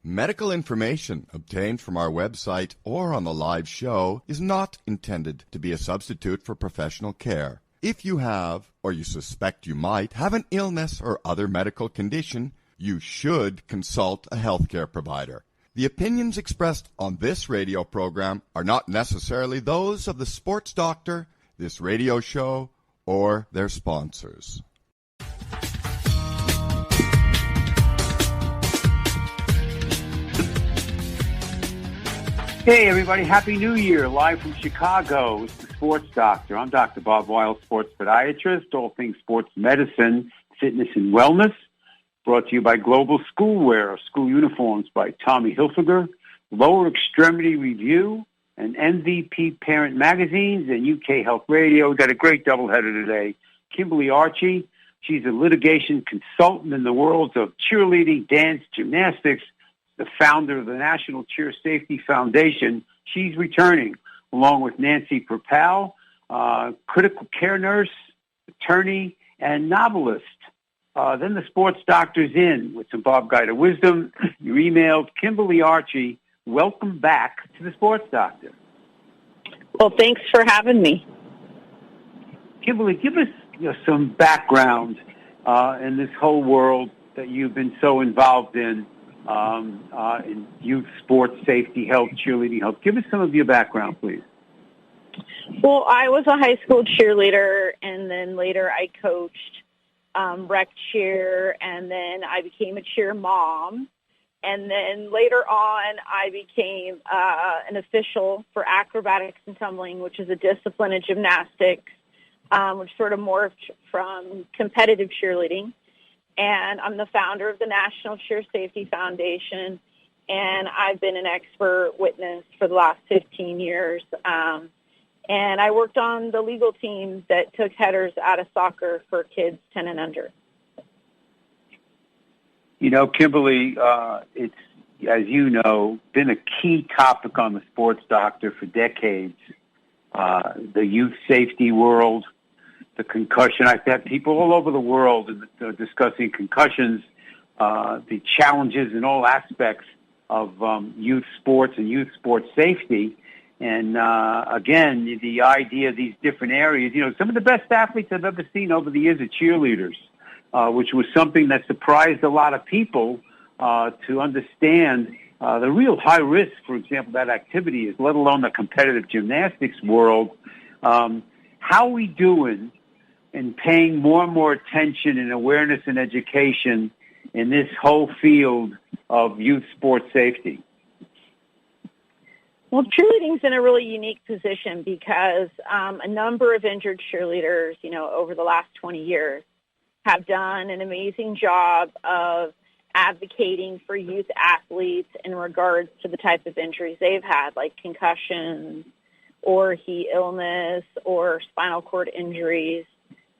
Medical information obtained from our website or on the live show is not intended to be a substitute for professional care. If you have, or you suspect you might, have an illness or other medical condition, you should consult a healthcare provider. The opinions expressed on this radio program are not necessarily those of the sports doctor, this radio show, or their sponsors. Hey, everybody. Happy New Year. Live from Chicago. It's the Sports Doctor. I'm Dr. Bob Weil, sports podiatrist, all things sports medicine, fitness, and wellness. Brought to you by Global Schoolwear, school uniforms by Tommy Hilfiger, Lower Extremity Review, and MVP Parent Magazines, and UK Health Radio. We've got a great doubleheader today. Kimberly Archie. She's a litigation consultant in the worlds of cheerleading, dance, gymnastics, the founder of the National Cheer Safety Foundation. She's returning, along with Nancy Perpall, critical care nurse, attorney, and novelist. Then the sports doctor's in with some Bob Guida wisdom. You emailed Kimberly Archie. Welcome back to the Sports Doctor. Well, thanks for having me. Kimberly, give us some background in this whole world that you've been so involved in youth sports, safety, health, cheerleading, health. Give us some of your background, please. Well, I was a high school cheerleader, and then later I coached rec cheer, and then I became a cheer mom. And then later on, I became an official for acrobatics and tumbling, which is a discipline in gymnastics, which sort of morphed from competitive cheerleading. And I'm the founder of the National Cheer Safety Foundation, and I've been an expert witness for the last 15 years. And I worked on the legal team that took headers out of soccer for kids 10 and under. You know, Kimberly, it's, as you know, been a key topic on the Sports Doctor for decades, the youth safety world, the concussion. I've had people all over the world discussing concussions, the challenges in all aspects of youth sports and youth sports safety. And, again, the idea of these different areas, some of the best athletes I've ever seen over the years are cheerleaders, which was something that surprised a lot of people to understand the real high risk, for example, that activity is, let alone the competitive gymnastics world. How are we doing in paying more and more attention and awareness and education in this whole field of youth sports safety? Well, cheerleading's in a really unique position because a number of injured cheerleaders, over the last 20 years have done an amazing job of advocating for youth athletes in regards to the type of injuries they've had, like concussions or heat illness or spinal cord injuries,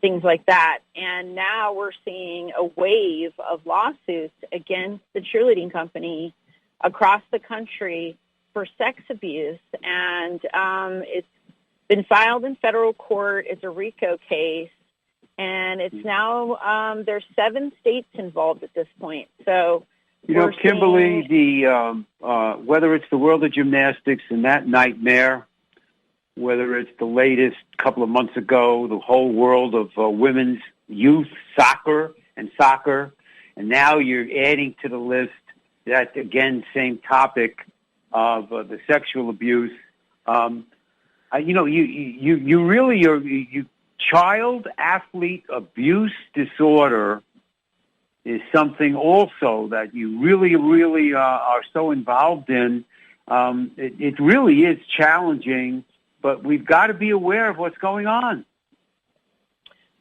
things like that. And now we're seeing a wave of lawsuits against the cheerleading company across the country for sex abuse. And it's been filed in federal court. It's a RICO case. And it's now, there's 7 states involved at this point. So, Kimberly, whether it's the world of gymnastics and that nightmare, whether it's the latest couple of months ago, the whole world of women's youth soccer, and now you're adding to the list that, again, same topic of the sexual abuse. Child athlete abuse disorder is something also that you really are so involved in. It really is challenging, but we've got to be aware of what's going on.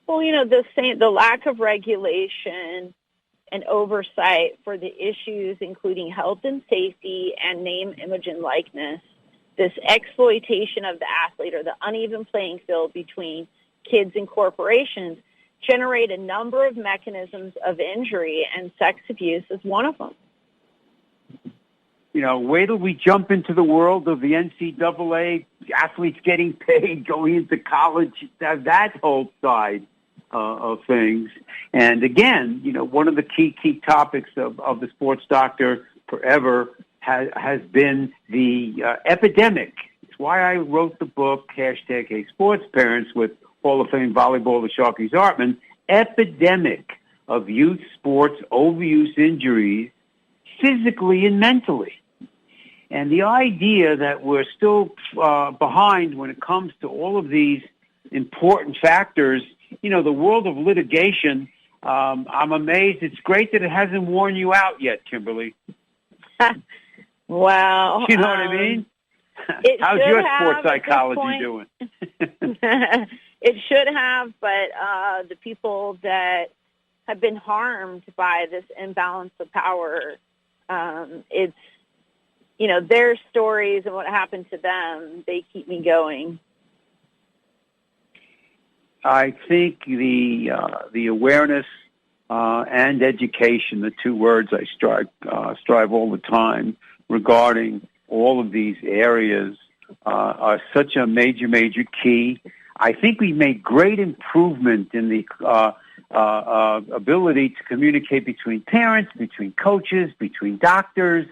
Well, the lack of regulation and oversight for the issues including health and safety and name, image, and likeness, this exploitation of the athlete or the uneven playing field between kids and corporations generate a number of mechanisms of injury, and sex abuse is one of them. Wait till we jump into the world of the NCAA, athletes getting paid, going into college, that whole side of things. And again, one of the key topics of the Sports Doctor forever has been the epidemic. It's why I wrote the book, hashtag Hey Sports Parents, with Hall of Fame volleyballer Sharky Zartman, epidemic of youth sports overuse injuries, physically and mentally. And the idea that we're still behind when it comes to all of these important factors, you know, the world of litigation, I'm amazed. It's great that it hasn't worn you out yet, Kimberly. Well, you know what I mean? How's your sports psychology doing? It should have, but the people that have been harmed by this imbalance of power, it's, you know, their stories and what happened to them, they keep me going. I think the awareness and education, the two words I strive all the time regarding all of these areas, are such a major, major key. I think we made great improvement in the ability to communicate between parents, between coaches, between doctors,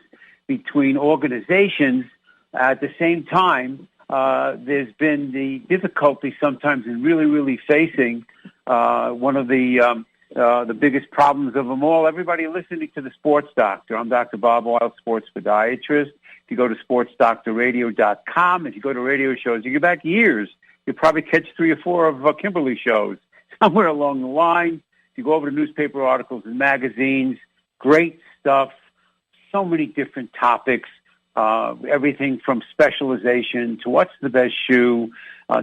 between organizations. At the same time, there's been the difficulty sometimes in really, really facing one of the biggest problems of them all. Everybody listening to the Sports Doctor. I'm Dr. Bob Weil, sports podiatrist. If you go to sportsdoctorradio.com, if you go to radio shows, you go back years, you'll probably catch 3 or 4 of Kimberly shows somewhere along the line. If you go over to newspaper articles and magazines, great stuff, so many different topics, everything from specialization to what's the best shoe,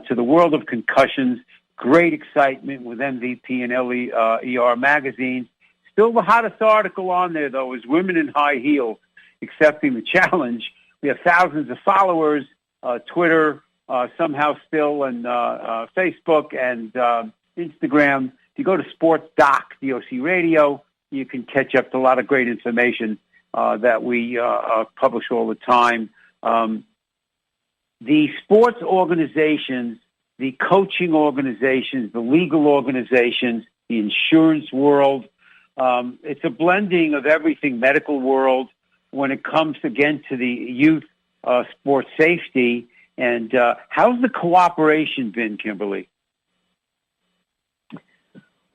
to the world of concussions. Great excitement with MVP and ER magazines. Still the hottest article on there, though, is Women in High Heels Accepting the Challenge. We have thousands of followers, Twitter, somehow still, and Facebook and Instagram. If you go to Sports Doc, DOC Radio, you can catch up to a lot of great information that we publish all the time. The sports organizations, the coaching organizations, the legal organizations, the insurance world, it's a blending of everything, medical world, when it comes, again, to the youth sports safety. And how's the cooperation been, Kimberly?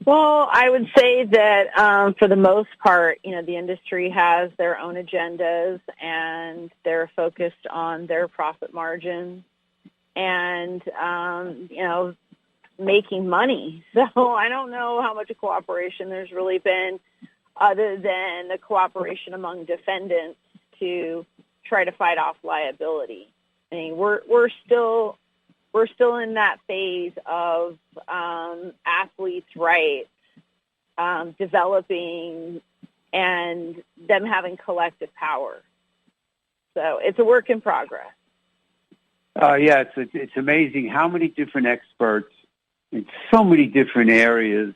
Well, I would say that for the most part, you know, the industry has their own agendas and they're focused on their profit margins and, you know, making money. So I don't know how much cooperation there's really been other than the cooperation among defendants to try to fight off liability. I mean, we're still in that phase of athletes' rights developing and them having collective power. So it's a work in progress. Yeah, it's amazing how many different experts in so many different areas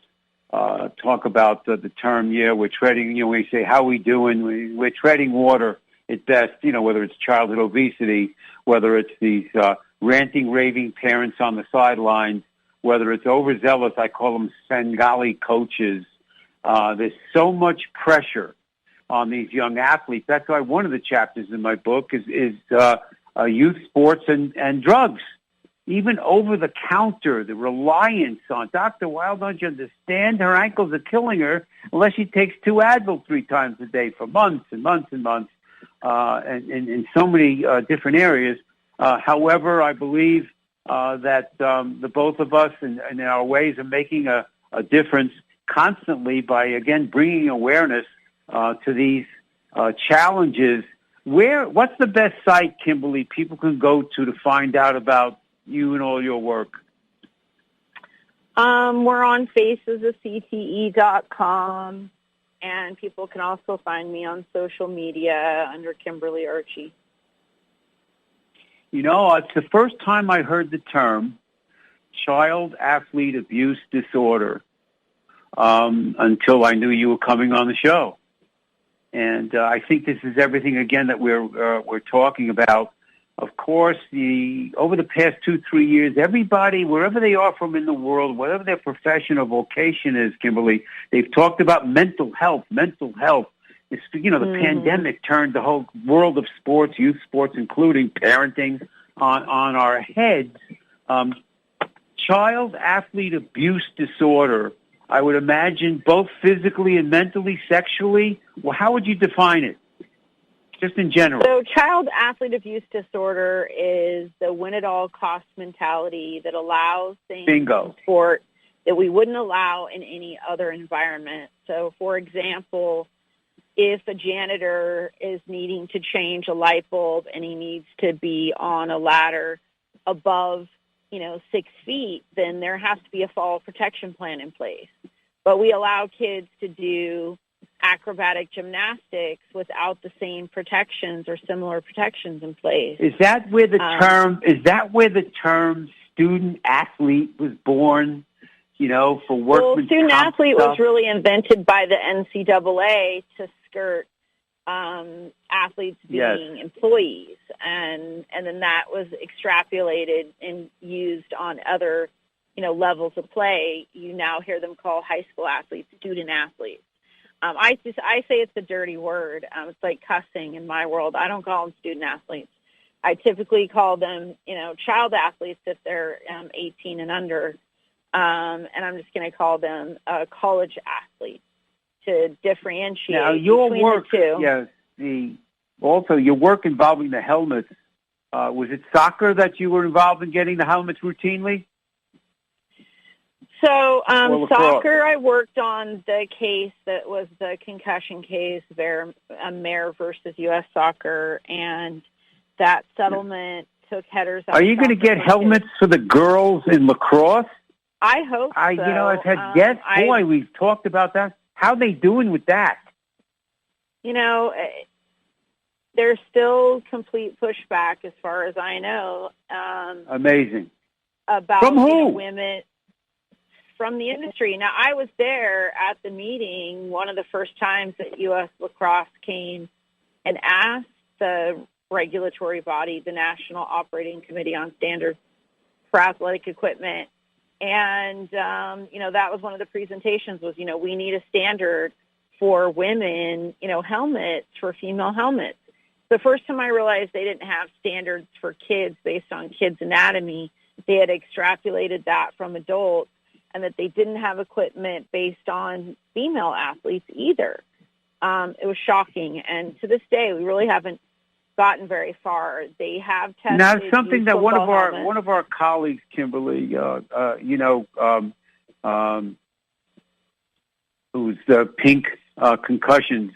talk about the term, we're treading, we say, how we doing? We're treading water at best, whether it's childhood obesity, whether it's these ranting, raving parents on the sidelines, whether it's overzealous, I call them Bengali coaches. There's so much pressure on these young athletes. That's why one of the chapters in my book is youth sports and drugs. Even over-the-counter, the reliance on Dr. Weil, don't you understand? Her ankles are killing her unless she takes 2 Advil 3 times a day for months and months and months, and in so many different areas. However, I believe that the both of us in our ways of making a difference constantly by, again, bringing awareness to these challenges. What's the best site, Kimberly, people can go to find out about you and all your work? We're on facesofcte.com, and people can also find me on social media under Kimberly Archie. It's the first time I heard the term child athlete abuse disorder until I knew you were coming on the show. And I think this is everything, again, that we're talking about. Of course, over the past 2-3 years, everybody, wherever they are from in the world, whatever their profession or vocation is, Kimberly, they've talked about mental health. It's, the pandemic turned the whole world of sports, youth sports, including parenting, on our heads. Child athlete abuse disorder, I would imagine both physically and mentally, sexually. Well, how would you define it? Just in general. So child athlete abuse disorder is the win-at-all-cost mentality that allows things in sport that we wouldn't allow in any other environment. So, for example, if a janitor is needing to change a light bulb and he needs to be on a ladder above, 6 feet, then there has to be a fall protection plan in place. But we allow kids to do acrobatic gymnastics without the same protections or similar protections in place. Is that where the term student athlete was born? For workman's student athlete stuff? was really invented by the NCAA to skirt athletes being employees, and then that was extrapolated and used on other levels of play. You now hear them call high school athletes student athletes. I say it's a dirty word. It's like cussing in my world. I don't call them student athletes. I typically call them child athletes if they're 18 and under, and I'm just going to call them college athletes to differentiate now, your between work, the two. Also your work involving the helmets. Was it soccer that you were involved in getting the helmets routinely? So soccer, I worked on the case that was the concussion case, Mayor versus U.S. Soccer, and that settlement took headers. Are you going to get helmets for the girls in lacrosse? I hope so. I've had guests. We've talked about that. How are they doing with that? There's still complete pushback, as far as I know. Amazing. About from who? Women from the industry. Now, I was there at the meeting one of the first times that U.S. Lacrosse came and asked the regulatory body, the National Operating Committee on Standards for Athletic Equipment. And, that was one of the presentations was, we need a standard for women, helmets, for female helmets. The first time I realized they didn't have standards for kids based on kids' anatomy, they had extrapolated that from adults, and that they didn't have equipment based on female athletes either. It was shocking. And to this day, we really haven't gotten very far. They have tested. Now, something that one of our colleagues, Kimberly, who's pink concussions,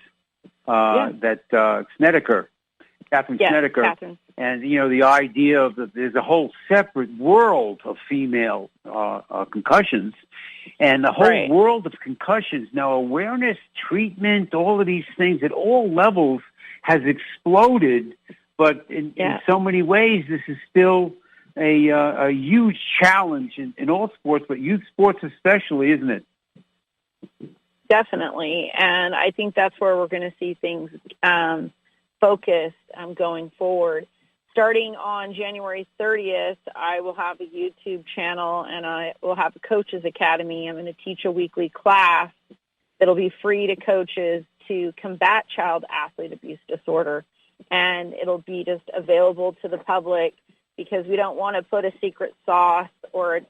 that Snedeker, Catherine Snedeker, Catherine. And the idea of there's a whole separate world of female concussions, and the whole world of concussions. Now, awareness, treatment, all of these things at all levels has exploded, but in so many ways, this is still a huge challenge in all sports, but youth sports especially, isn't it? Definitely, and I think that's where we're going to see things focused going forward. Starting on January 30th, I will have a YouTube channel, and I will have a coaches academy. I'm going to teach a weekly class that'll be free to coaches to combat child athlete abuse disorder, and it'll be just available to the public because we don't want to put a secret sauce or a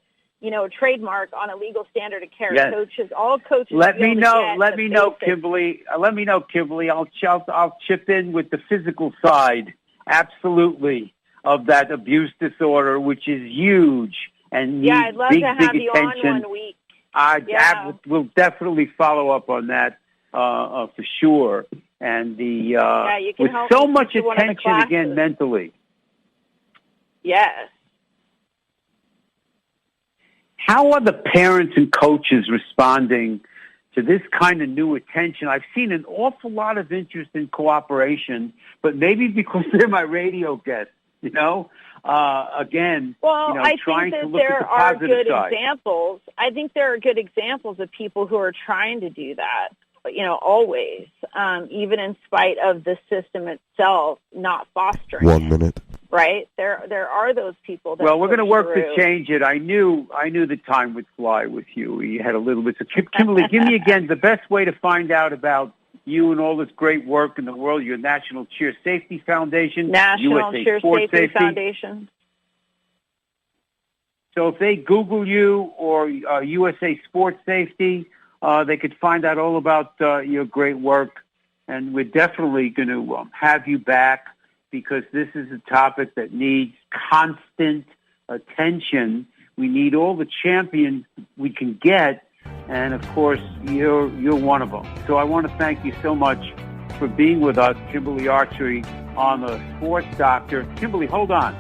trademark on a legal standard of care. Yes. All coaches. Let me know, Kimberly. I'll chip in with the physical side, absolutely, of that abuse disorder, which is huge and needs I'd love big to have you attention. on one week. We'll definitely follow up on that for sure. And you can with help so me much teach one of the attention again classes. mentally. Yes. How are the parents and coaches responding to this kind of new attention? I've seen an awful lot of interest in cooperation, but maybe because they're my radio guests, again, I trying think to that look there at the are positive good side. examples. I think there are good examples of people who are trying to do that, always, even in spite of the system itself not fostering 1 minute. Right? There are those people that Well, we're going to work through. to change it. I knew the time would fly with you. You had a little bit. So, Kimberly, give me again the best way to find out about you and all this great work in the world, your National Cheer Safety Foundation, National USA Cheer Sports Safety Foundation. So if they Google you or USA Sports Safety, they could find out all about your great work. And we're definitely going to have you back because this is a topic that needs constant attention. We need all the champions we can get. And, of course, you're one of them. So I want to thank you so much for being with us, Kimberly Archie, on the Sports Doctor. Kimberly, hold on.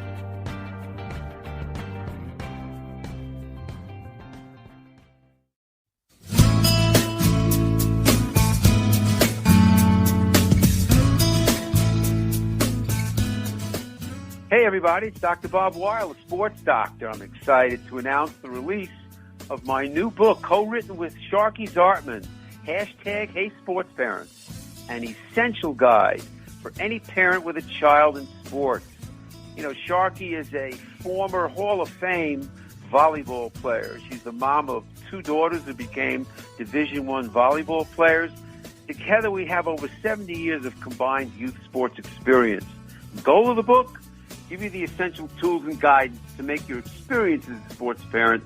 Hey, everybody, it's Dr. Bob Weil, the Sports Doctor. I'm excited to announce the release of my new book, co-written with Sharky Zartman, hashtag Hey Sports Parents, an essential guide for any parent with a child in sports. You know, Sharky is a former Hall of Fame volleyball player. She's the mom of 2 daughters who became Division I volleyball players. Together, we have over 70 years of combined youth sports experience. The goal of the book? Give you the essential tools and guidance to make your experience as a sports parent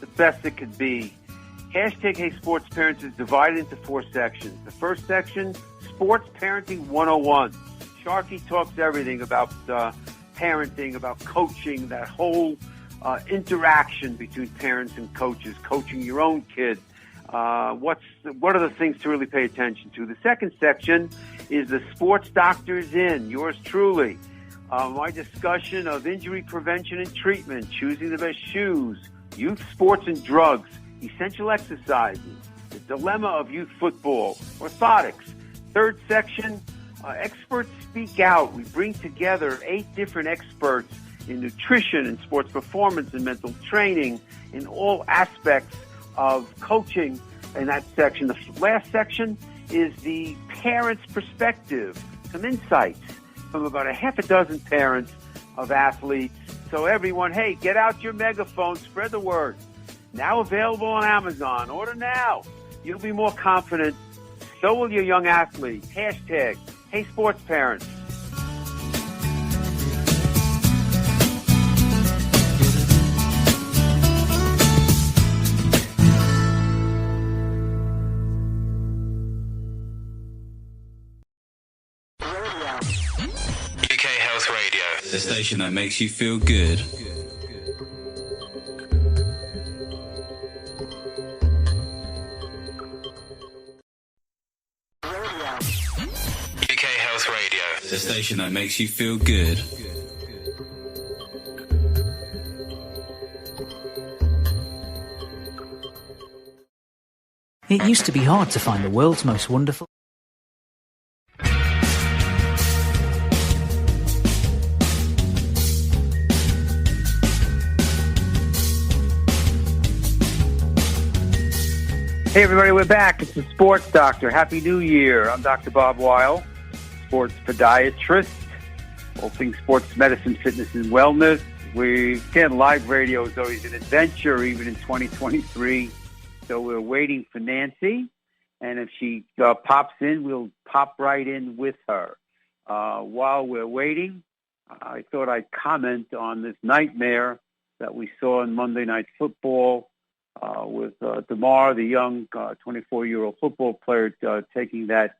the best it could be. Hashtag Hey Sports Parents is divided into 4 sections. The first section, Sports Parenting 101. Sharky talks everything about parenting, about coaching, that whole interaction between parents and coaches, coaching your own kid. What are the things to really pay attention to? The second section is the Sports Doctor's In, yours truly. My discussion of injury prevention and treatment, choosing the best shoes, youth sports and drugs, essential exercises, the dilemma of youth football, orthotics. Third section, experts speak out. We bring together 8 different experts in nutrition and sports performance and mental training in all aspects of coaching in that section. The last section is the parent's perspective, some insights from about a half a dozen parents of athletes. So everyone, hey, get out your megaphone, spread the word. Now available on Amazon. Order now. You'll be more confident. So will your young athlete. Hashtag Hey Sports Parents. The station that makes you feel good. UK Health Radio. The station that makes you feel good. It used to be hard to find the world's most wonderful. Hey, everybody, we're back. It's the Sports Doctor. Happy New Year. I'm Dr. Bob Weil, sports podiatrist, all things sports medicine, fitness, and wellness. Live radio is always an adventure, even in 2023. So we're waiting for Nancy, and if she pops in, we'll pop right in with her. While we're waiting, I thought I'd comment on this nightmare that we saw in Monday Night Football, with DeMar, the young 24-year-old football player, taking that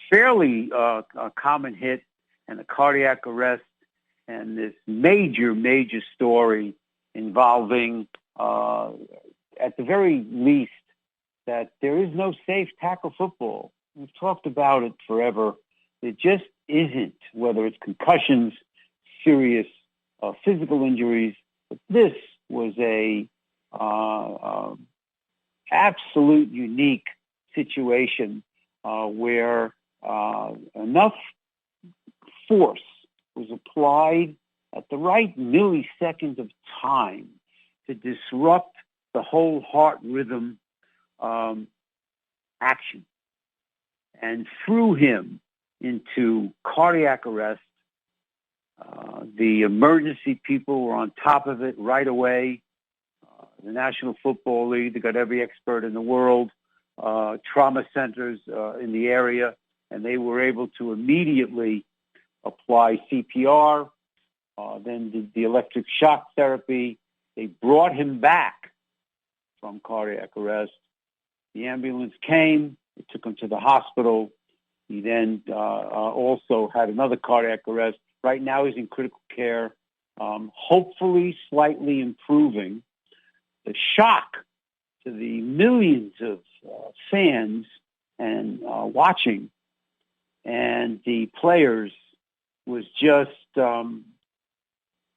fairly common hit and a cardiac arrest, and this major story involving, at the very least, that there is no safe tackle football. We've talked about it forever. It just isn't, whether it's concussions, serious physical injuries. But this was a absolute unique situation where enough force was applied at the right millisecond of time to disrupt the whole heart rhythm action and threw him into cardiac arrest. The emergency people were on top of it right away. The National Football League, they got every expert in the world trauma centers in the area, and they were able to immediately apply CPR, then did the electric shock therapy. They brought him back from cardiac arrest. The ambulance came. They took him to the hospital. He then also had another cardiac arrest. Right now he's in critical care, hopefully slightly improving. The shock to the millions of fans and watching and the players was just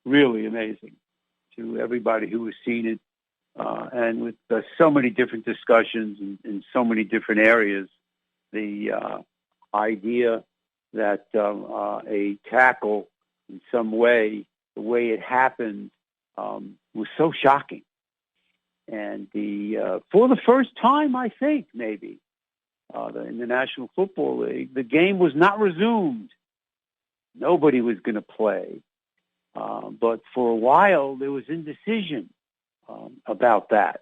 really amazing to everybody who was seeing it. And with so many different discussions in so many different areas, the idea that a tackle in some way, the way it happened, was so shocking. And for the first time, I think, maybe, in the National Football League, the game was not resumed. Nobody was going to play. But for a while, there was indecision about that.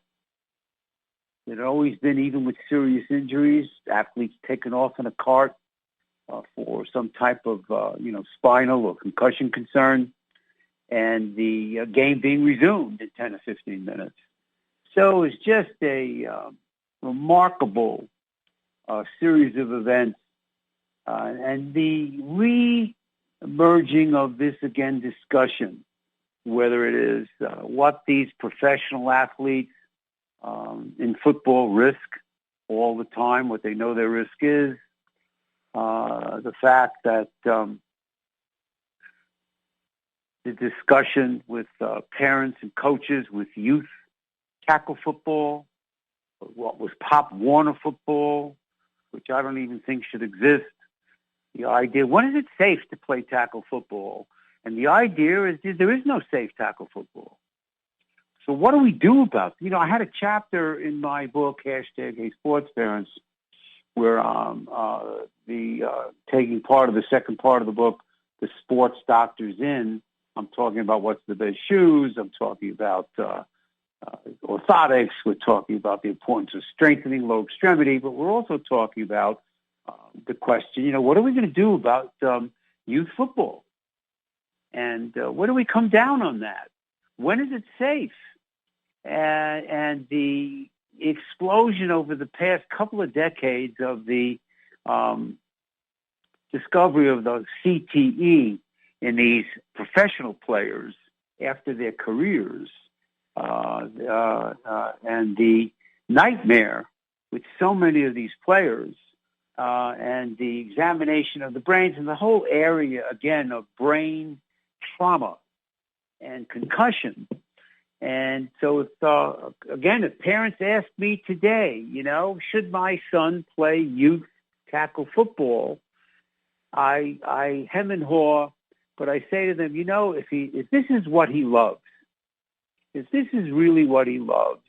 It had always been, even with serious injuries, athletes taken off in a cart for some type of, spinal or concussion concern, and the game being resumed in 10 or 15 minutes. So it's just a remarkable series of events, and the re-emerging of this, again, discussion, whether it is what these professional athletes in football risk all the time, what they know their risk is, the fact that the discussion with parents and coaches with youth tackle football, what was Pop Warner football, which I don't even think should exist. The idea, when is it safe to play tackle football? And the idea is there is no safe tackle football. So what do we do about it? I had a chapter in my book, #HeySportsParents, where taking part of the second part of the book, the sports doctors in. I'm talking about what's the best shoes. I'm talking about orthotics. We're talking about the importance of strengthening low extremity, but we're also talking about the question, what are we going to do about youth football? And where do we come down on that? When is it safe? And the explosion over the past couple of decades of the discovery of the CTE in these professional players after their careers, and the nightmare with so many of these players, and the examination of the brains and the whole area, again, of brain trauma and concussion. And so, if parents ask me today, should my son play youth tackle football, I hem and haw, but I say to them, if this is what he loves, if this is really what he loves,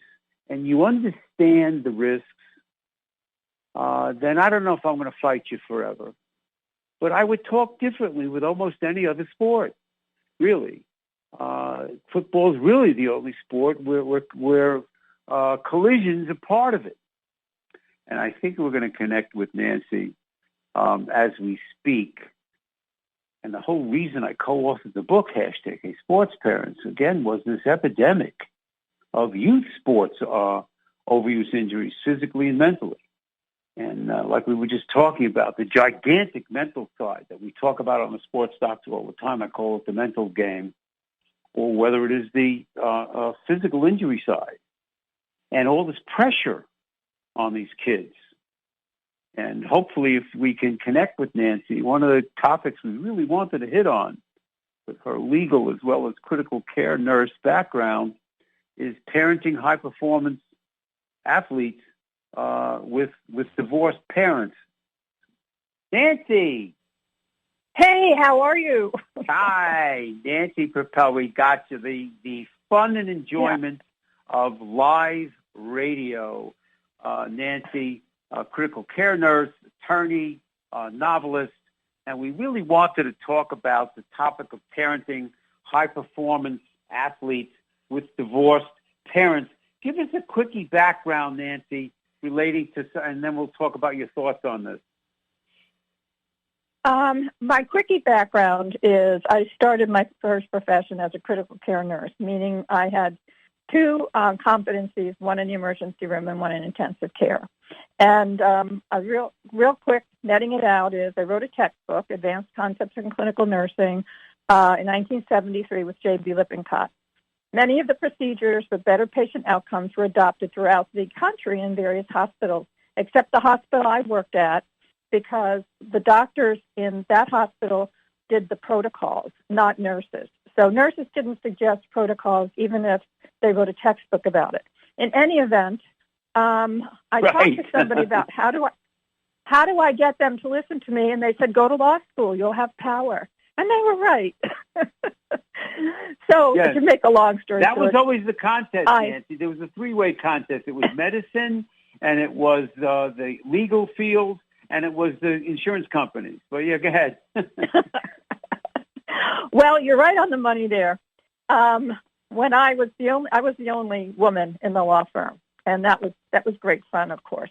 and you understand the risks, then I don't know if I'm going to fight you forever. But I would talk differently with almost any other sport, really. Football is really the only sport where collisions are part of it. And I think we're going to connect with Nancy as we speak. And the whole reason I co-authored the book, #HeySportsParents, again, was this epidemic of youth sports overuse injuries, physically and mentally. And like we were just talking about, the gigantic mental side that we talk about on the Sports Doctor all the time, I call it the mental game, or whether it is the physical injury side, and all this pressure on these kids. And hopefully, if we can connect with Nancy, one of the topics we really wanted to hit on, with her legal as well as critical care nurse background, is parenting high-performance athletes with divorced parents. Nancy! Hey, how are you? Hi, Nancy Perpall. We got you. The fun and enjoyment of live radio. Nancy, critical care nurse, attorney, novelist, and we really wanted to talk about the topic of parenting high-performance athletes with divorced parents. Give us a quickie background, Nancy, relating to, and then we'll talk about your thoughts on this. My quickie background is I started my first profession as a critical care nurse, meaning I had two competencies, one in the emergency room and one in intensive care. And a real quick netting it out is I wrote a textbook, Advanced Concepts in Clinical Nursing, in 1973 with J.B. Lippincott. Many of the procedures for better patient outcomes were adopted throughout the country in various hospitals, except the hospital I worked at, because the doctors in that hospital did the protocols, not nurses. So nurses didn't suggest protocols, even if they wrote a textbook about it. In any event, I talked to somebody about how do I get them to listen to me, and they said, go to law school, you'll have power. And they were right. So yes. To make a long story short. That was always the contest, Nancy. There was a three-way contest. It was medicine, and it was the legal field, and it was the insurance companies. But yeah, go ahead. Well, you're right on the money there. When I was the only woman in the law firm, and that was great fun, of course.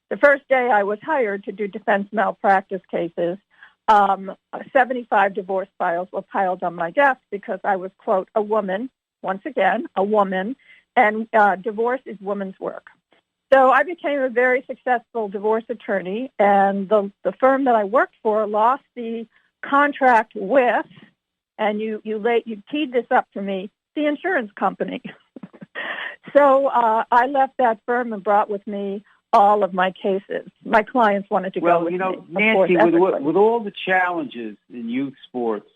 The first day I was hired to do defense malpractice cases, 75 divorce files were piled on my desk because I was, quote, a woman, once again, a woman, and divorce is woman's work. So I became a very successful divorce attorney, and the firm that I worked for lost the contract with, and you teed this up for me, the insurance company. So I left that firm and brought with me all of my cases. My clients wanted to go with me. Well, Nancy, with all the challenges in youth sports,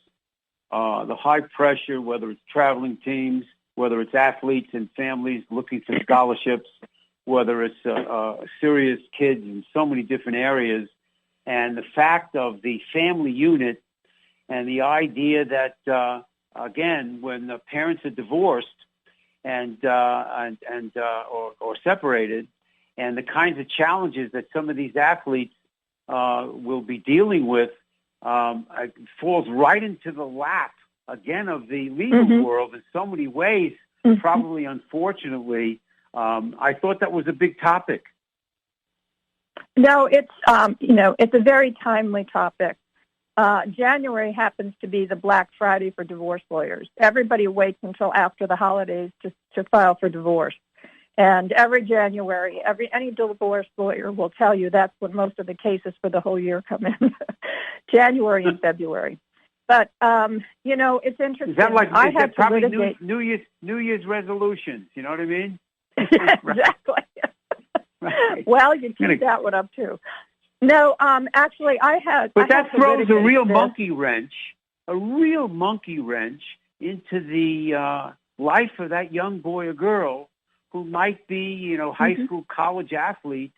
the high pressure, whether it's traveling teams, whether it's athletes and families looking for scholarships, whether it's serious kids in so many different areas, and the fact of the family unit and the idea that, again, when the parents are divorced or separated, and the kinds of challenges that some of these athletes will be dealing with falls right into the lap, again, of the legal world in so many ways, probably unfortunately. I thought that was a big topic. No, it's a very timely topic. January happens to be the Black Friday for divorce lawyers. Everybody waits until after the holidays to file for divorce. And every January, any divorce lawyer will tell you that's when most of the cases for the whole year come in, January and February. But, it's interesting. Is that like I had probably to litigate. New Year's resolutions, you know what I mean? Exactly. Right. Well, you keep that one up, too. No, actually, But that throws a real monkey wrench into the life of that young boy or girl who might be, high school, college athlete,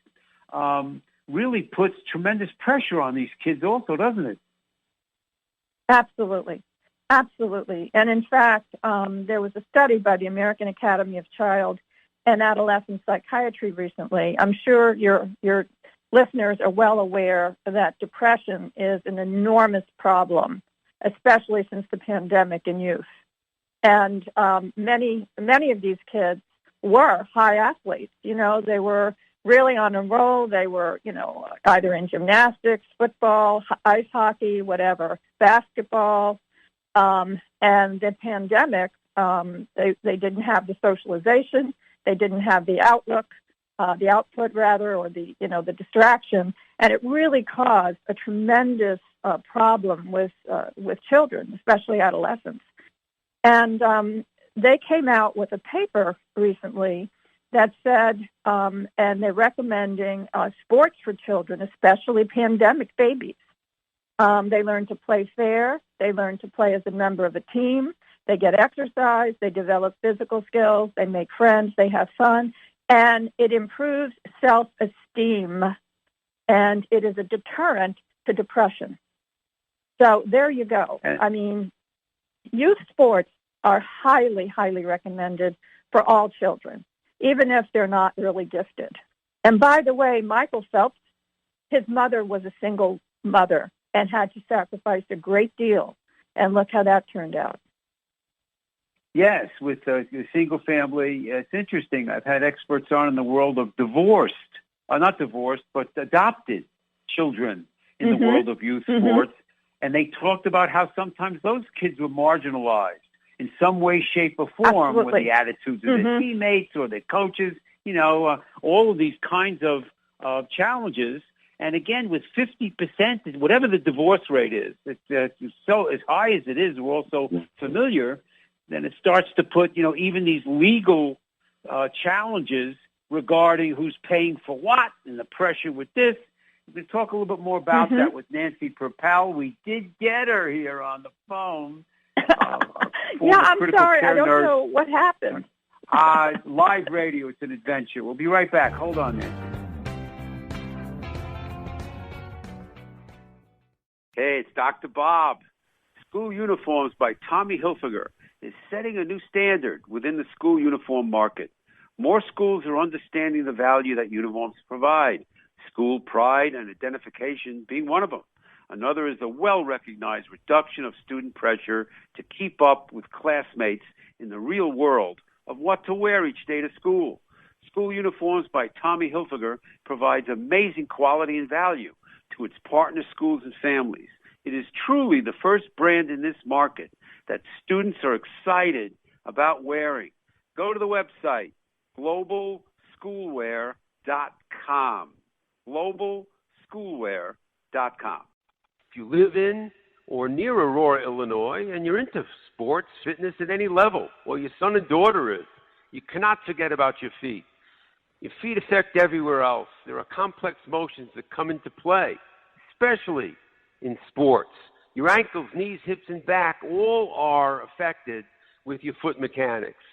really puts tremendous pressure on these kids also, doesn't it? Absolutely. Absolutely. And in fact, there was a study by the American Academy of Child and Adolescent Psychiatry recently. I'm sure your listeners are well aware that depression is an enormous problem, especially since the pandemic in youth. And many of these kids were high athletes. They were really on a roll. They were, either in gymnastics, football, ice hockey, whatever, basketball. And the pandemic, they didn't have the socialization. They didn't have the output, or the distraction. And it really caused a tremendous problem with children, especially adolescents. And they came out with a paper recently that said, and they're recommending sports for children, especially pandemic babies. They learn to play fair. They learn to play as a member of a team. They get exercise. They develop physical skills. They make friends. They have fun. And it improves self-esteem. And it is a deterrent to depression. So there you go. I mean, youth sports are highly, highly recommended for all children, even if they're not really gifted. And by the way, Michael Phelps, his mother was a single mother and had to sacrifice a great deal. And look how that turned out. Yes, with a single family. It's interesting. I've had experts on in the world of divorced not divorced, but adopted children in the world of youth sports. And they talked about how sometimes those kids were marginalized in some way, shape, or form with the attitudes of their teammates or their coaches, all of these kinds of challenges. And again, with 50%, whatever the divorce rate is, it's so as high as it is, we're also familiar, then it starts to put, even these legal challenges regarding who's paying for what and the pressure with this. We can talk a little bit more about that with Nancy Perpall. We did get her here on the phone. I'm sorry. I don't know what happened. Live radio, it's an adventure. We'll be right back. Hold on, Nancy. Hey, it's Dr. Bob. School Uniforms by Tommy Hilfiger is setting a new standard within the school uniform market. More schools are understanding the value that uniforms provide, school pride and identification being one of them. Another is the well-recognized reduction of student pressure to keep up with classmates in the real world of what to wear each day to school. School Uniforms by Tommy Hilfiger provides amazing quality and value to its partner schools and families. It is truly the first brand in this market that students are excited about wearing. Go to the website, globalschoolwear.com. globalschoolwear.com. If you live in or near Aurora, Illinois, and you're into sports, fitness at any level, or your son and daughter is, you cannot forget about your feet. Your feet affect everywhere else. There are complex motions that come into play, especially in sports. Your ankles, knees, hips, and back all are affected with your foot mechanics.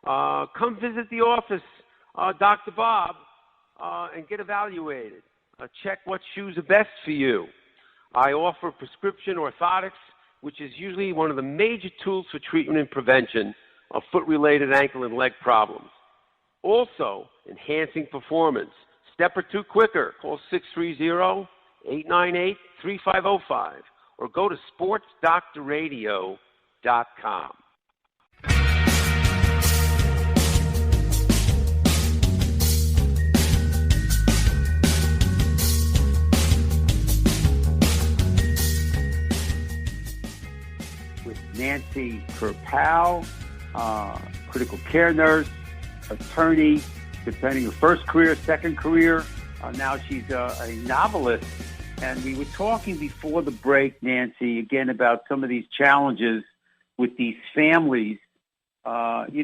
Come visit the office, Dr. Bob, and get evaluated. Check what shoes are best for you. I offer prescription orthotics, which is usually one of the major tools for treatment and prevention of foot-related ankle and leg problems. Also, enhancing performance. Step or two quicker. Call 630-898-3505 or go to sportsdoctorradio.com. Nancy Perpall, critical care nurse, attorney, depending her first career, second career. Now she's a novelist. And we were talking before the break, Nancy, again about some of these challenges with these families. Mental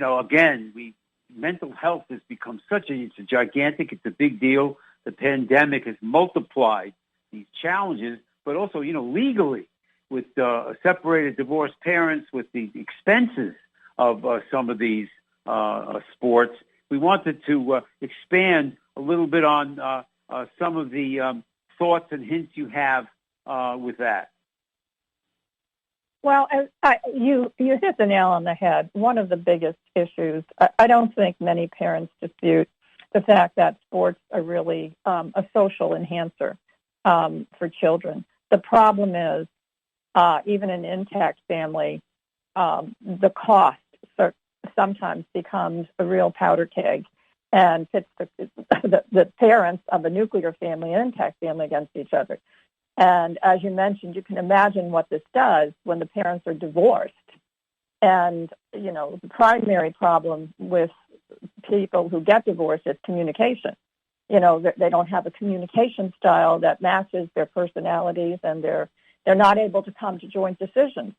health has become it's a big deal. The pandemic has multiplied these challenges, but also, legally, with separated, divorced parents, with the expenses of some of these sports. We wanted to expand a little bit on some of the thoughts and hints you have with that. Well, you hit the nail on the head. One of the biggest issues, I don't think many parents dispute the fact that sports are really a social enhancer for children. The problem is, even an intact family, the cost sometimes becomes a real powder keg and pits the parents of a nuclear family and intact family against each other. And as you mentioned, you can imagine what this does when the parents are divorced. And, the primary problem with people who get divorced is communication. They don't have a communication style that matches their personalities, and they're not able to come to joint decisions.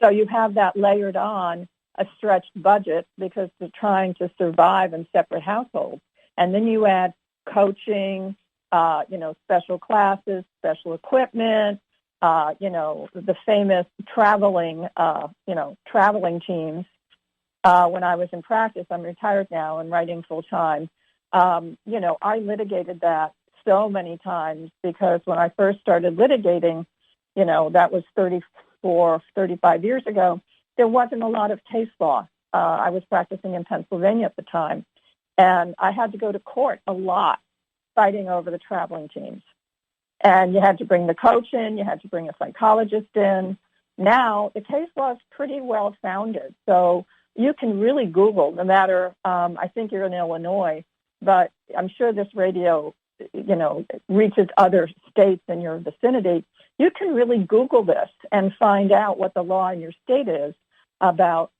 So you have that layered on a stretched budget because they're trying to survive in separate households. And then you add coaching, special classes, special equipment, the famous traveling teams. When I was in practice, I'm retired now and writing full time. I litigated that so many times because when I first started litigating, that was 35 years ago, there wasn't a lot of case law. I was practicing in Pennsylvania at the time, and I had to go to court a lot fighting over the traveling teams. And you had to bring the coach in, you had to bring a psychologist in. Now, the case law is pretty well founded, so you can really Google, no matter, I think you're in Illinois, but I'm sure this radio reaches other states in your vicinity, you can really Google this and find out what the law in your state is about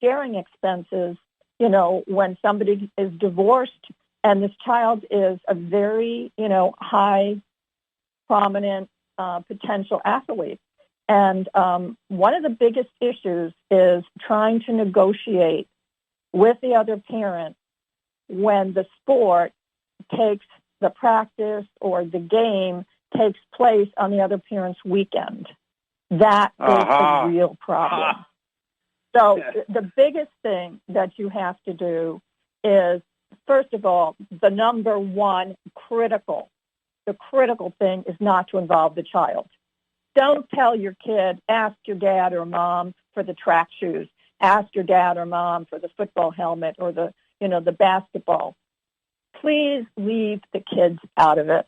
sharing expenses, when somebody is divorced and this child is a very, high, prominent potential athlete. And one of the biggest issues is trying to negotiate with the other parent when the sport takes the practice or the game takes place on the other parent's weekend. That is a real problem. So the biggest thing that you have to do is, first of all, the number one critical thing is not to involve the child. Don't tell your kid, ask your dad or mom for the track shoes, ask your dad or mom for the football helmet or the basketball. Please leave the kids out of it.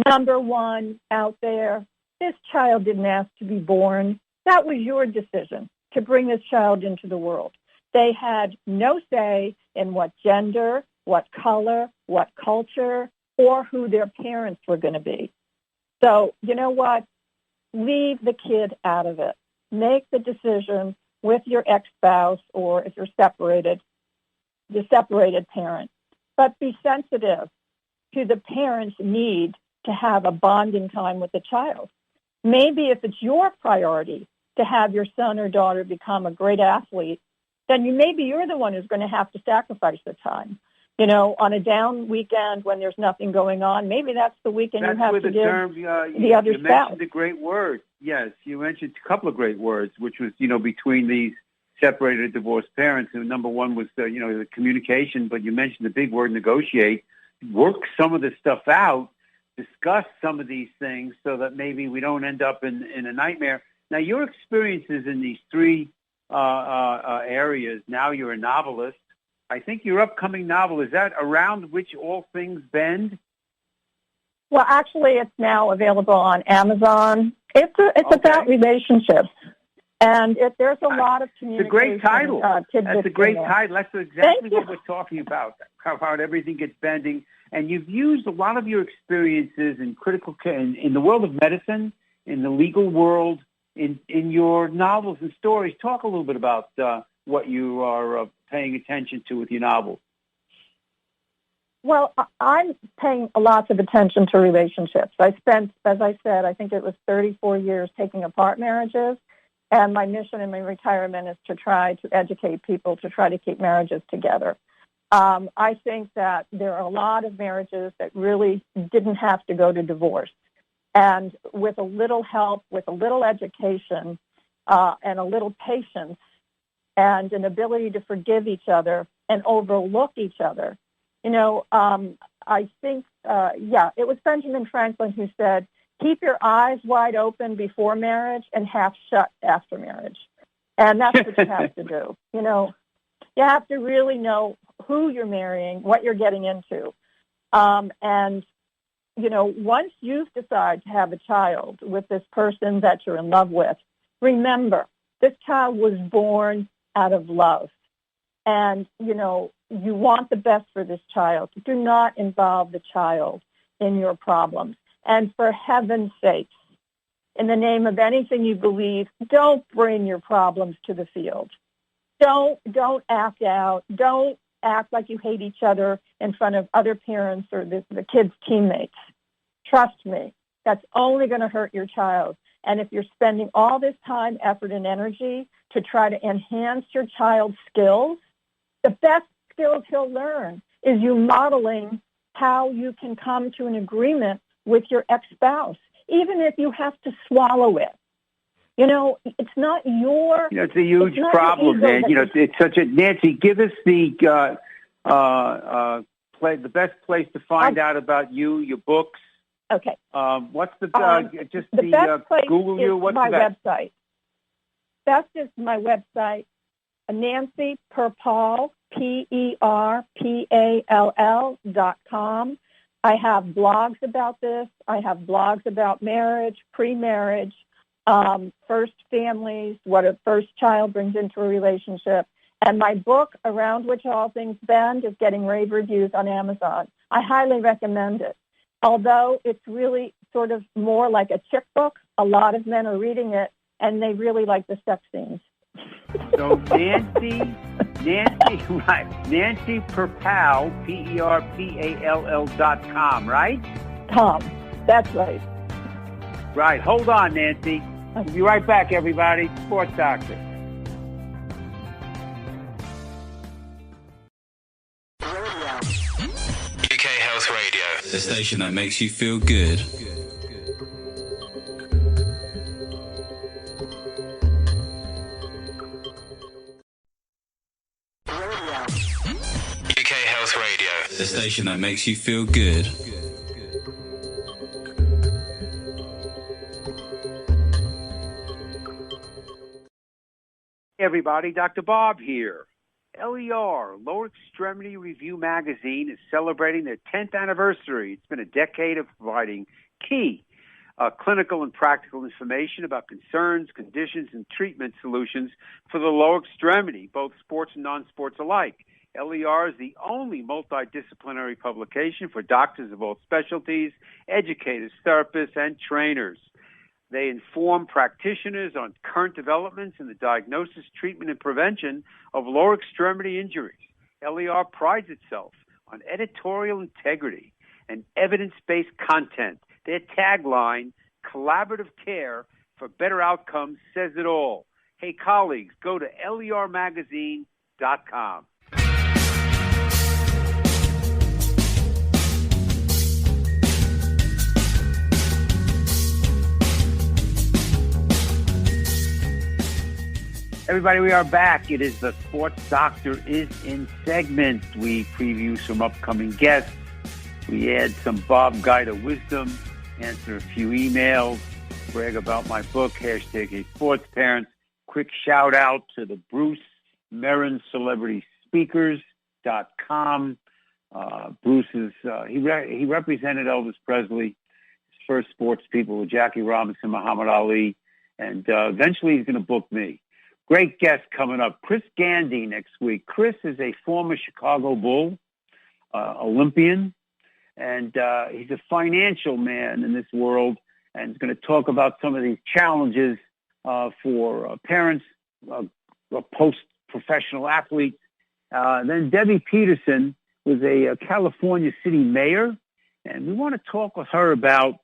Number one out there, this child didn't ask to be born. That was your decision to bring this child into the world. They had no say in what gender, what color, what culture, or who their parents were going to be. So, you know what? Leave the kid out of it. Make the decision with your ex-spouse, or if you're separated, the separated parent. But be sensitive to the parent's need to have a bonding time with the child. Maybe if it's your priority to have your son or daughter become a great athlete, then maybe you're the one who's going to have to sacrifice the time. On a down weekend when there's nothing going on, maybe that's the weekend you have to give the other spouse. You mentioned a great word. Yes, you mentioned a couple of great words, which was, between these separated or divorced parents. And number one was, the communication, but you mentioned the big word, negotiate. Work some of this stuff out, discuss some of these things so that maybe we don't end up in a nightmare. Now, your experiences in these three areas, now you're a novelist. I think your upcoming novel, is that Around Which All Things Bend? Well, actually, it's now available on Amazon. It's about relationships. And there's a lot of communication. It's a great title. That's a great title. That's exactly what we're talking about, how everything gets bending. And you've used a lot of your experiences in critical care, in the world of medicine, in the legal world, in your novels and stories. Talk a little bit about what you are paying attention to with your novels. Well, I'm paying a lot of attention to relationships. I spent, as I said, I think it was 34 years taking apart marriages. And my mission in my retirement is to try to educate people to try to keep marriages together. I think that there are a lot of marriages that really didn't have to go to divorce. And with a little help, with a little education, and a little patience, and an ability to forgive each other and overlook each other, I think, it was Benjamin Franklin who said, keep your eyes wide open before marriage and half shut after marriage. And that's what you have to do. You have to really know who you're marrying, what you're getting into. And once you've decided to have a child with this person that you're in love with, remember, this child was born out of love. And, you want the best for this child. Do not involve the child in your problems. And for heaven's sakes, in the name of anything you believe, don't bring your problems to the field. Don't act out. Don't act like you hate each other in front of other parents or the kids' teammates. Trust me, that's only going to hurt your child. And if you're spending all this time, effort, and energy to try to enhance your child's skills, the best skills he'll learn is you modeling how you can come to an agreement with your ex-spouse, even if you have to swallow it. It's not your... it's a huge problem, man. It's such a... Nancy, give us the best place to find out about you, your books. Okay. What's the... the best place Google is you. What's my the best? website. Best is my website, Nancy Perpall, PERPALL.com. I have blogs about this. I have blogs about marriage, pre-marriage, first families, what a first child brings into a relationship. And my book, Around Which All Things Bend, is getting rave reviews on Amazon. I highly recommend it. although it's really sort of more like a chick book, a lot of men are reading it, and they really like the sex scenes. So Nancy Perpall, PERPALL.com, right? Tom, that's right. Right. Hold on, Nancy. We'll be right back, everybody. Sports Doctor. UK Health Radio, the station that makes you feel good. UK Health Radio, the station that makes you feel good. Hey everybody, Dr. Bob here. LER, Lower Extremity Review Magazine, is celebrating their 10th anniversary. It's been a decade of providing key clinical and practical information about concerns, conditions, and treatment solutions for the lower extremity, both sports and non-sports alike. LER is the only multidisciplinary publication for doctors of all specialties, educators, therapists, and trainers. They inform practitioners on current developments in the diagnosis, treatment, and prevention of lower extremity injuries. LER prides itself on editorial integrity and evidence-based content. Their tagline, collaborative care for better outcomes, says it all. Hey, colleagues, go to lermagazine.com. Everybody, we are back. It is the Sports Doctor is in segment. We preview some upcoming guests. We add some Bob Guida wisdom, answer a few emails, brag about my book, #sportsparents. Quick shout out to the Bruce Merrin Celebrity Speakers.com. Bruce is, he represented Elvis Presley, his first sports people with Jackie Robinson, Muhammad Ali, and eventually he's going to book me. Great guest coming up, Chris Gandy next week. Chris is a former Chicago Bull, Olympian, and he's a financial man in this world, and he's going to talk about some of these challenges for parents, post-professional athletes. Then Debbie Peterson was a California city mayor, and we want to talk with her about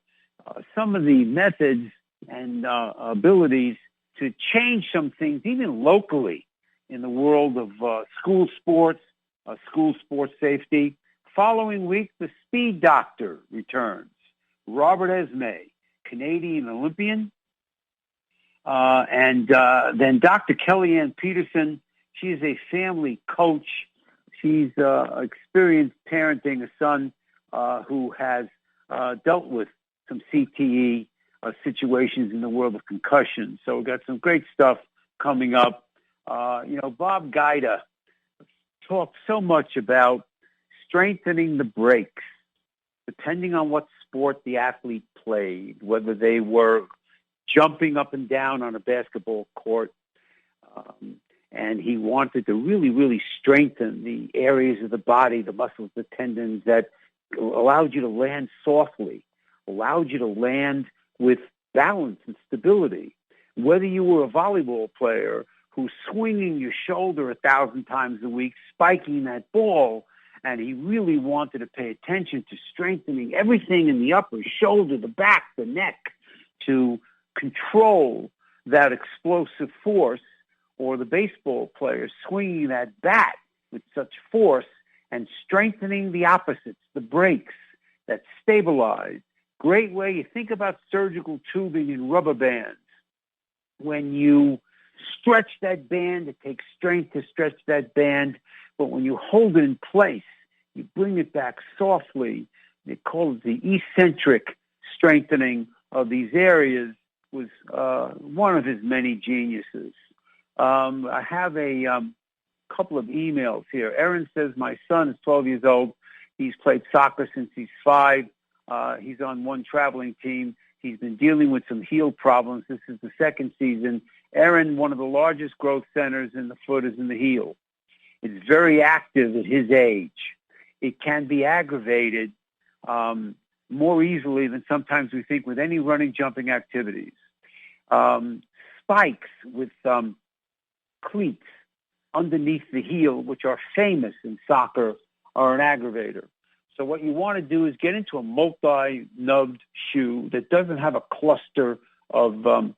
some of the methods and abilities to change some things, even locally, in the world of school sports safety. Following week, the Speed Doctor returns. Robert Esme, Canadian Olympian. And then Dr. Kellyanne Peterson, she's a family coach. She's experienced parenting a son who has dealt with some CTE situations in the world of concussion. So we've got some great stuff coming up. Bob Guida talked so much about strengthening the brakes, depending on what sport the athlete played, whether they were jumping up and down on a basketball court. And he wanted to really, really strengthen the areas of the body, the muscles, the tendons that allowed you to land softly, allowed you to land with balance and stability. Whether you were a volleyball player who's swinging your shoulder 1,000 times a week, spiking that ball, and he really wanted to pay attention to strengthening everything in the upper shoulder, the back, the neck, to control that explosive force, or the baseball player swinging that bat with such force and strengthening the opposites, the brakes that stabilize. Great way. You think about surgical tubing and rubber bands. When you stretch that band, it takes strength to stretch that band, but when you hold it in place, you bring it back softly. They call it the eccentric strengthening of these areas. Was one of his many geniuses. I have a couple of emails here. Aaron says, my son is 12 years old. He's played soccer since he's 5. He's on one traveling team. He's been dealing with some heel problems. This is the second season. Aaron, one of the largest growth centers in the foot is in the heel. It's very active at his age. It can be aggravated more easily than sometimes we think with any running, jumping activities. Spikes with cleats underneath the heel, which are famous in soccer, are an aggravator. So what you want to do is get into a multi-nubbed shoe that doesn't have a cluster of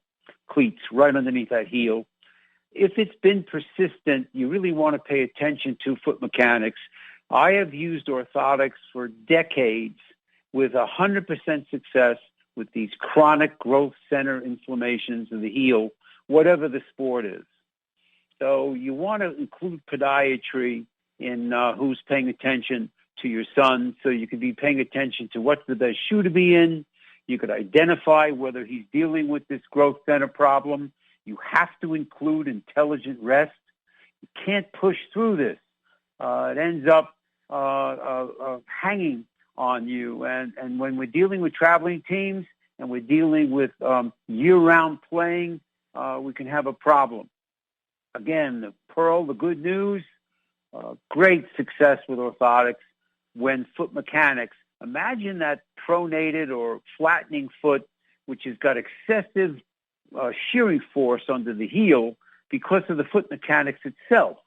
cleats right underneath that heel. If it's been persistent, you really want to pay attention to foot mechanics. I have used orthotics for decades with 100% success with these chronic growth center inflammations of the heel, whatever the sport is. So you want to include podiatry in who's paying attention to your son, so you could be paying attention to what's the best shoe to be in. You could identify whether he's dealing with this growth center problem. You have to include intelligent rest. You can't push through this. It ends up hanging on you. And when we're dealing with traveling teams and we're dealing with year-round playing, we can have a problem. Again, the good news, great success with orthotics when foot mechanics. Imagine that pronated or flattening foot, which has got excessive shearing force under the heel because of the foot mechanics itself.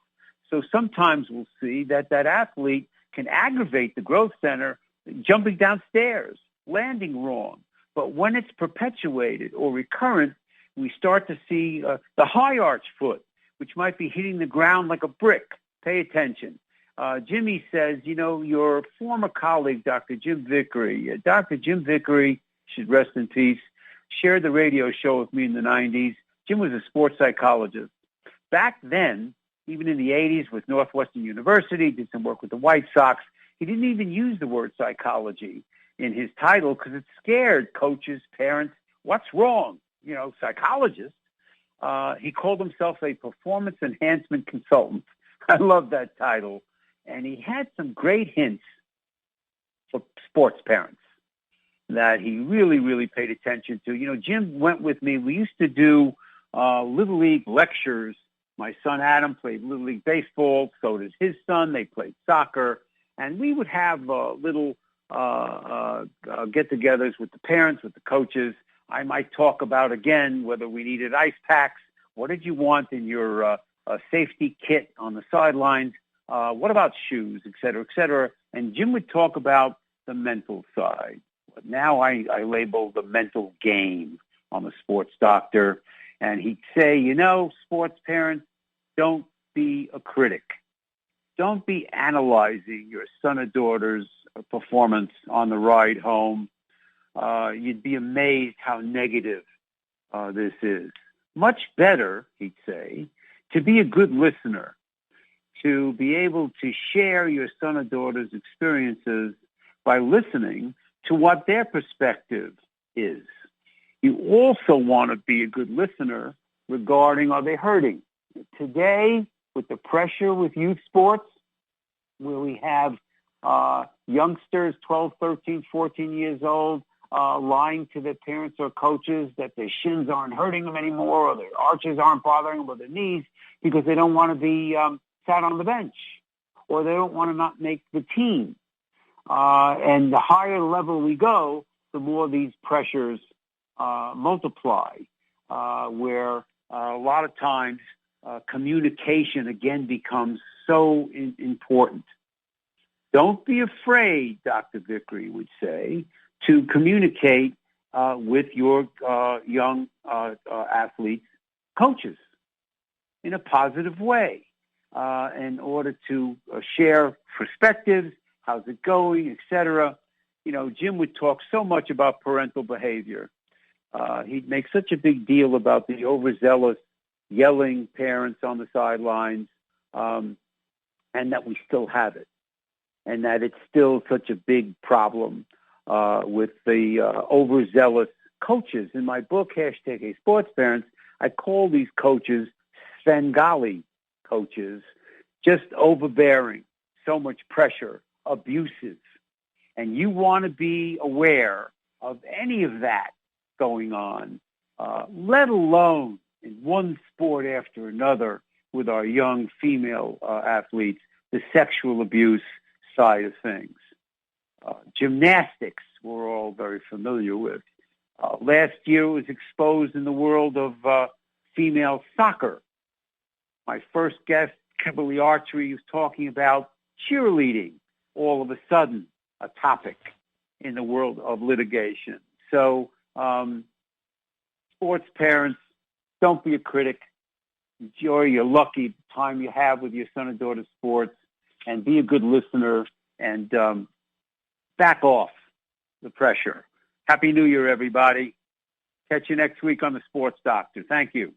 So sometimes we'll see that athlete can aggravate the growth center jumping downstairs, landing wrong. But when it's perpetuated or recurrent, we start to see the high arch foot, which might be hitting the ground like a brick. Pay attention. Jimmy says, your former colleague, Dr. Jim Vickery, Dr. Jim Vickery, should rest in peace, shared the radio show with me in the 90s. Jim was a sports psychologist. Back then, even in the 80s with Northwestern University, did some work with the White Sox. He didn't even use the word psychology in his title because it scared coaches, parents. What's wrong? Psychologist. He called himself a performance enhancement consultant. I love that title. And he had some great hints for sports parents that he really, really paid attention to. Jim went with me. We used to do Little League lectures. My son Adam played Little League baseball. So does his son. They played soccer. And we would have little get-togethers with the parents, with the coaches. I might talk about, again, whether we needed ice packs. What did you want in your safety kit on the sidelines? What about shoes, et cetera, et cetera? And Jim would talk about the mental side. But now I label the mental game on the sports doctor. And he'd say, sports parents, don't be a critic. Don't be analyzing your son or daughter's performance on the ride home. You'd be amazed how negative this is. Much better, he'd say, to be a good listener, to be able to share your son or daughter's experiences by listening to what their perspective is. You also want to be a good listener regarding, are they hurting? Today, with the pressure with youth sports, where we have youngsters, 12, 13, 14 years old, lying to their parents or coaches that their shins aren't hurting them anymore or their arches aren't bothering them or their knees because they don't want to be sat on the bench or they don't want to not make the team. And the higher level we go, the more these pressures multiply, where a lot of times communication, again, becomes so important. Don't be afraid, Dr. Vickery would say, to communicate with your young athletes, coaches, in a positive way, in order to share perspectives, how's it going, etc. Jim would talk so much about parental behavior. He'd make such a big deal about the overzealous, yelling parents on the sidelines, and that we still have it, and that it's still such a big problem with the overzealous coaches. In my book, #A Sports Parents, I call these coaches Svengali coaches, just overbearing, so much pressure, abusive. And you want to be aware of any of that going on, let alone in one sport after another with our young female athletes, the sexual abuse side of things. Gymnastics, we're all very familiar with. Last year it was exposed in the world of female soccer. My first guest, Kimberly Archie, was talking about cheerleading, all of a sudden a topic in the world of litigation. So sports parents, don't be a critic. Enjoy your lucky time you have with your son and daughter sports, and be a good listener, and back off the pressure. Happy New Year, everybody. Catch you next week on The Sports Doctor. Thank you.